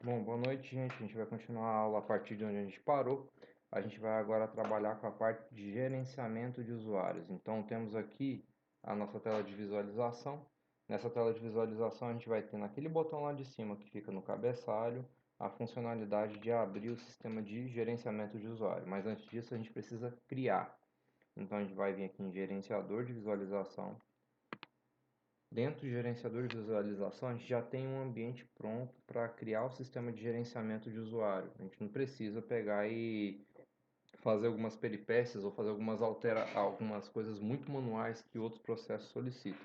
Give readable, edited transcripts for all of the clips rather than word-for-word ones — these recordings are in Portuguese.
Bom, boa noite, gente. A gente vai continuar a aula a partir de onde a gente parou. A gente vai agora trabalhar com a parte de gerenciamento de usuários. Então, temos aqui a nossa tela de visualização. Nessa tela de visualização, a gente vai ter naquele botão lá de cima que fica no cabeçalho a funcionalidade de abrir o sistema de gerenciamento de usuário. Mas antes disso, a gente precisa criar. Então, a gente vai vir aqui em gerenciador de visualização. Dentro do gerenciador de visualização, a gente já tem um ambiente pronto para criar o sistema de gerenciamento de usuário. A gente não precisa pegar e fazer algumas peripécias ou fazer algumas coisas muito manuais que outros processos solicitam.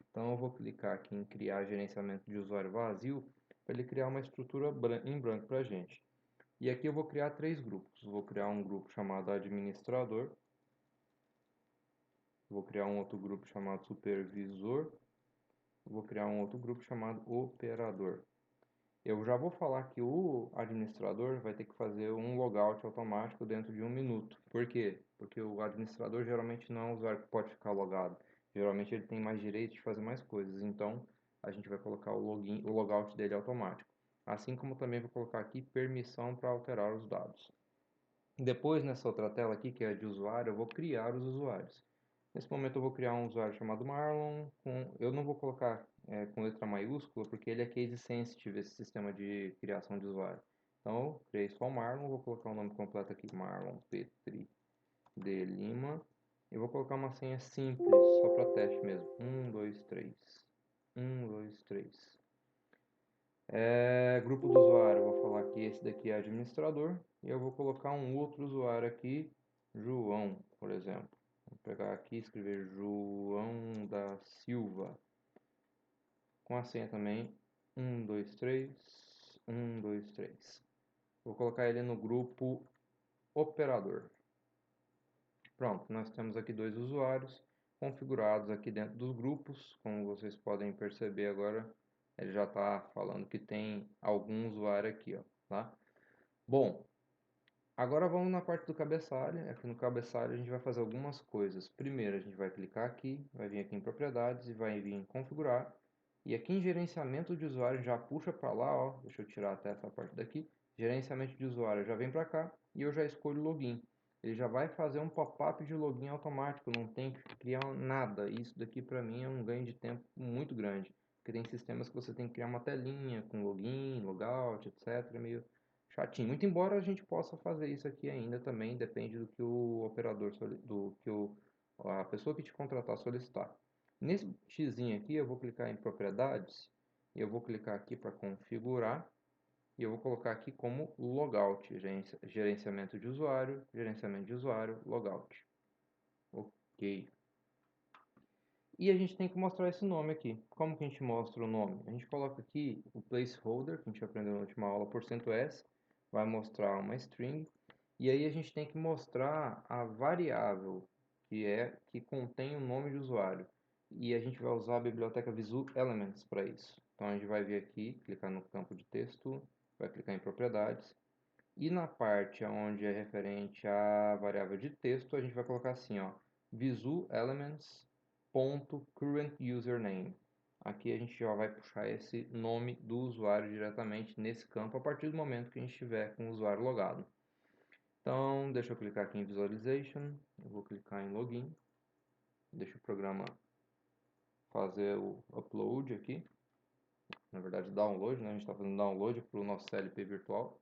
Então eu vou clicar aqui em criar gerenciamento de usuário vazio para ele criar uma estrutura em branco para a gente. E aqui eu vou criar três grupos. Vou criar um grupo chamado administrador, vou criar um outro grupo chamado supervisor, vou criar um outro grupo chamado operador. Eu já vou falar que o administrador vai ter que fazer um logout automático dentro de 1 minuto. Por quê? Porque o administrador geralmente não é um usuário que pode ficar logado. Geralmente ele tem mais direito de fazer mais coisas. Então a gente vai colocar o logout dele automático. Assim como também vou colocar aqui permissão para alterar os dados. Depois, nessa outra tela aqui, que é de usuário, eu vou criar os usuários. Nesse momento eu vou criar um usuário chamado Marlon. Eu não vou colocar com letra maiúscula, porque ele é case sensitive, esse sistema de criação de usuário. Então eu criei só o Marlon, vou colocar o nome completo aqui, Marlon Petri de Lima. Eu vou colocar uma senha simples, só para teste mesmo. 1, 2, 3. 1, 2, 3. Grupo do usuário, vou falar que esse daqui é administrador. E eu vou colocar um outro usuário aqui, João, por exemplo. Vou pegar aqui e escrever João da Silva. Com a senha também, 1, 2, 3, 1, 2, 3. Vou colocar ele no grupo operador. Pronto, nós temos aqui dois usuários configurados aqui dentro dos grupos. Como vocês podem perceber agora, ele já está falando que tem algum usuário aqui, ó, tá? Bom, agora vamos na parte do cabeçalho. Aqui no cabeçalho a gente vai fazer algumas coisas. Primeiro a gente vai clicar aqui, vai vir aqui em propriedades e vai vir em configurar. E aqui em gerenciamento de usuário já puxa para lá, ó, deixa eu tirar até essa parte daqui. Gerenciamento de usuário já vem para cá e eu já escolho login. Ele já vai fazer um pop-up de login automático, não tem que criar nada. Isso daqui para mim é um ganho de tempo muito grande. Porque tem sistemas que você tem que criar uma telinha com login, logout, etc. É meio chatinho. Muito embora a gente possa fazer isso aqui ainda também, depende do que o operador, a pessoa que te contratar solicitar. Nesse xizinho aqui eu vou clicar em propriedades, e eu vou clicar aqui para configurar, e eu vou colocar aqui como logout, gerenciamento de usuário, logout. Ok. E a gente tem que mostrar esse nome aqui. Como que a gente mostra o nome? A gente coloca aqui o placeholder, que a gente aprendeu na última aula, %s, vai mostrar uma string, e aí a gente tem que mostrar a variável que contém o nome de usuário. E a gente vai usar a biblioteca Visu Elements para isso. Então a gente vai vir aqui, clicar no campo de texto, vai clicar em propriedades, e na parte onde é referente à variável de texto, a gente vai colocar assim, ó, Visu Elements .current username. Aqui a gente já vai puxar esse nome do usuário diretamente nesse campo a partir do momento que a gente estiver com o usuário logado. Então, deixa eu clicar aqui em Visualization, eu vou clicar em Login, deixa o programa fazer o upload aqui, na verdade download, né? A gente está fazendo download para o nosso CLP virtual.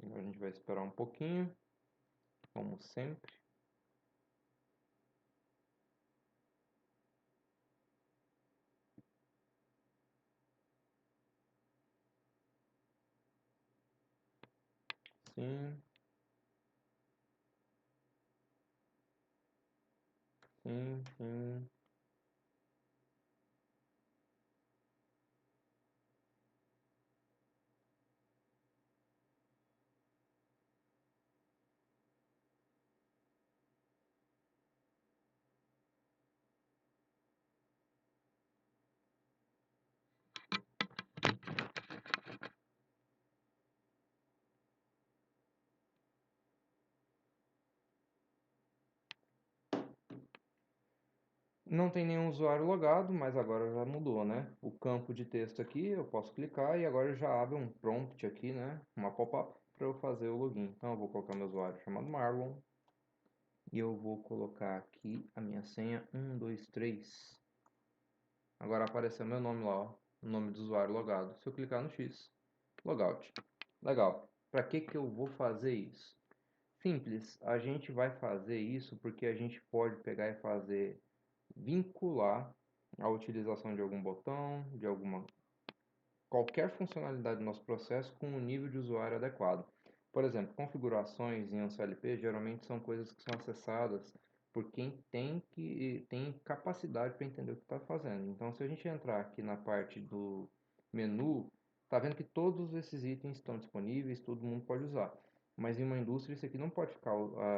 Agora a gente vai esperar um pouquinho, como sempre. Sim, sim, sim. Não tem nenhum usuário logado, mas agora já mudou, né? O campo de texto aqui, eu posso clicar e agora já abre um prompt aqui, né? Uma pop-up para eu fazer o login. Então eu vou colocar meu usuário chamado Marlon e eu vou colocar aqui a minha senha 123. Agora apareceu meu nome lá, ó, o nome do usuário logado. Se eu clicar no X, logout. Legal. Para que eu vou fazer isso? Simples, a gente vai fazer isso porque a gente pode pegar e fazer vincular a utilização de algum botão, de qualquer funcionalidade do nosso processo com um nível de usuário adequado. Por exemplo, configurações em um CLP geralmente são coisas que são acessadas por quem tem capacidade para entender o que está fazendo. Então, se a gente entrar aqui na parte do menu, está vendo que todos esses itens estão disponíveis, todo mundo pode usar. Mas em uma indústria isso aqui não pode ficar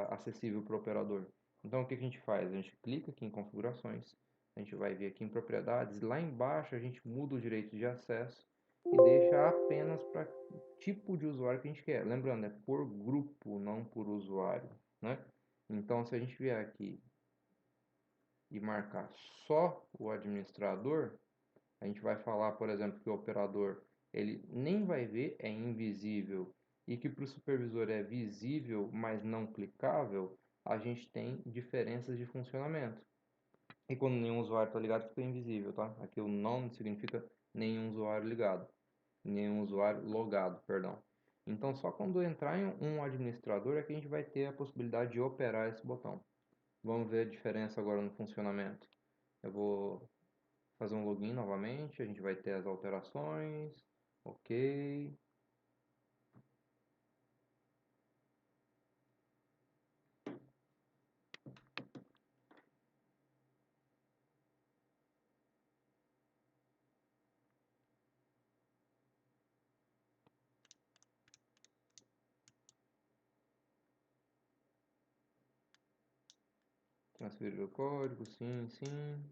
acessível para o operador. Então, o que a gente faz? A gente clica aqui em configurações, a gente vai vir aqui em propriedades, lá embaixo a gente muda o direito de acesso e deixa apenas para tipo de usuário que a gente quer. Lembrando, é por grupo, não por usuário, né? Então, se a gente vier aqui e marcar só o administrador, a gente vai falar, por exemplo, que o operador ele nem vai ver, é invisível, e que para o supervisor é visível, mas não clicável, a gente tem diferenças de funcionamento. E quando nenhum usuário está ligado, fica invisível, tá? Aqui o none significa nenhum usuário ligado, nenhum usuário logado, perdão. Então, só quando entrar em um administrador é que a gente vai ter a possibilidade de operar esse botão. Vamos ver a diferença agora no funcionamento. Eu vou fazer um login novamente, a gente vai ter as alterações, ok. Transferir o código, sim, sim.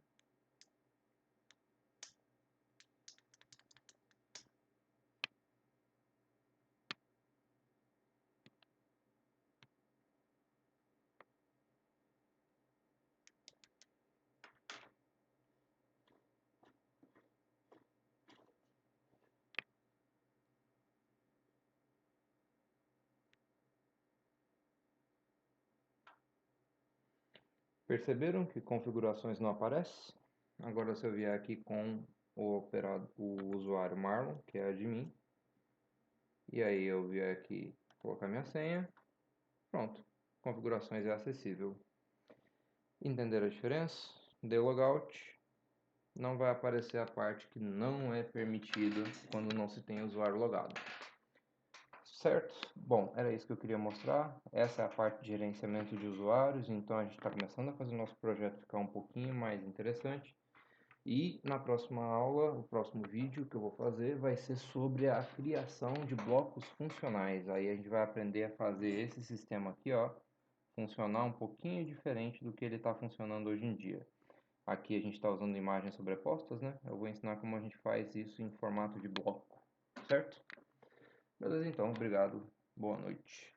Perceberam que configurações não aparecem? Agora se eu vier aqui com o usuário Marlon, que é admin, e aí eu vier aqui colocar minha senha, pronto, configurações é acessível. Entenderam a diferença? Dê logout, não vai aparecer a parte que não é permitida quando não se tem usuário logado. Certo? Bom, era isso que eu queria mostrar. Essa é a parte de gerenciamento de usuários, então a gente está começando a fazer o nosso projeto ficar um pouquinho mais interessante. E na próxima aula, o próximo vídeo que eu vou fazer vai ser sobre a criação de blocos funcionais. Aí a gente vai aprender a fazer esse sistema aqui, ó, funcionar um pouquinho diferente do que ele está funcionando hoje em dia. Aqui a gente está usando imagens sobrepostas, né? Eu vou ensinar como a gente faz isso em formato de bloco, certo? Beleza, então, obrigado. Boa noite.